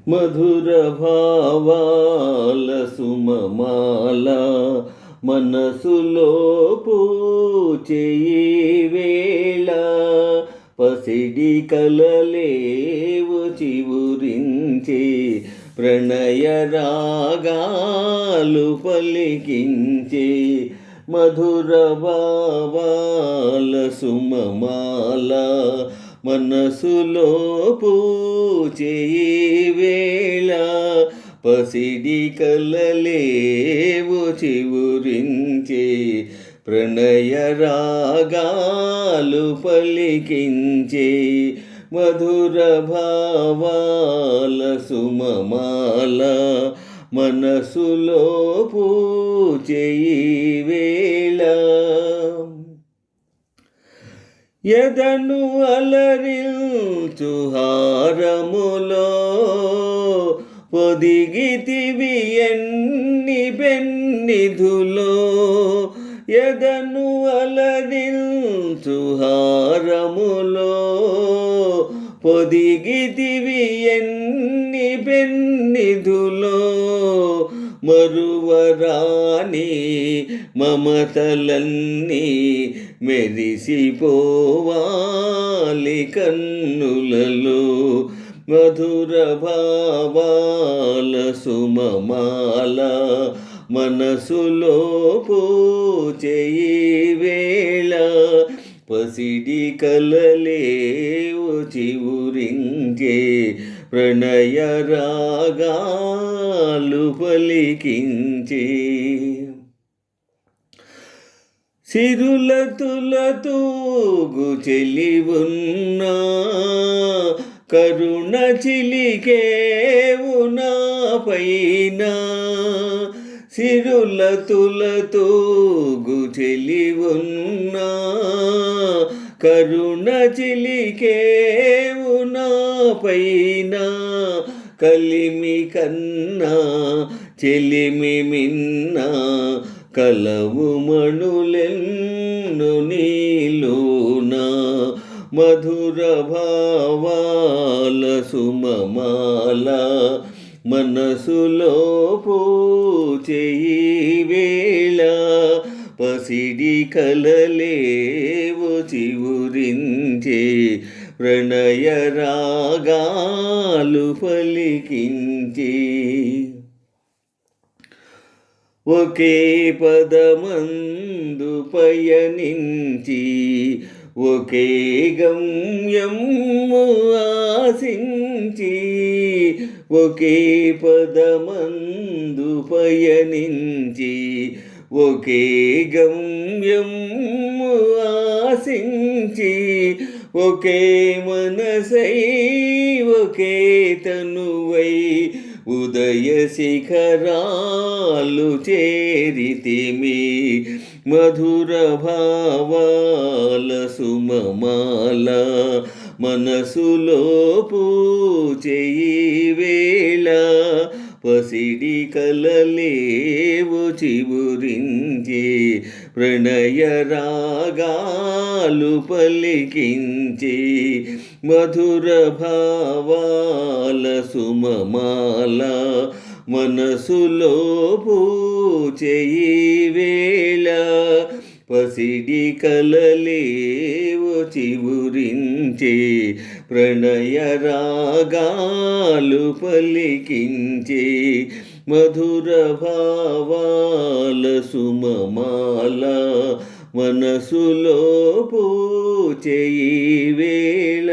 మధుర భావాల సుమమాల మనసులో పూచేయి వేళ పసిడి కలలేవు చివురించే ప్రణయ రాగాలు పలికించే మధుర భావాల సుమమాల మనసులో పూచేయి వేళ పసిడి కలలేవు చివురించే ప్రణయ రాగాలు పలికించే మధుర భావాల సుమమాల మనసులో పూచేయి వేళ ఎదను అలరించు హారములో పొదిగితివి ఎన్ని పెన్నిధులో ఎదను అలరించు హారములో పొదిగితివి ఎన్ని పెన్నిధులో మరువరాని మమతలన్నీ మెరిసిపోవాలి కన్నులలో మధుర భావాల సుమమాల మనసులో పూచేయి వేళ పసిడి కలలేవు చివురించే ప్రణయ రాగాలు పలికించే సిరులతులతూగు చెలివున్నా కరుణ చిలికేవు నా పైన సిరులతులతూగు చెలివున్నా కరుణ చిలికేవు నా పైన కలిమి కన్నా చెలిమి మిన్నా కలవు మణులెన్ను నీలోనా మధుర భావాల సుమమాల మనసులో పూచేయి వేళ పసిడి కలలేవు చివురించే ప్రణయ రాగాలు పలికించే ఒకే పదమందు పయనించి ఒకే గమ్యము ఆశించి ఒకే పదమందు పయనించి ఒకే గమ్యము ఆశించి ఒకే మనసై ఒకే తనువై ఉదయ శిఖరాలు చేరితిమి మధుర భావాల సుమమాల మనసులో పూచేయి వేళ పసిడి కలలేవు చివురించే ప్రణయ రాగాలు పలికించే మధుర భావాల సుమమాల మనసులో పూచేయి వేళ పసిడి కలలేవు చివురించే ప్రణయ రాగాలు పలికించే మధుర భావాల సుమమాల మనసులో పూచేయి వేళ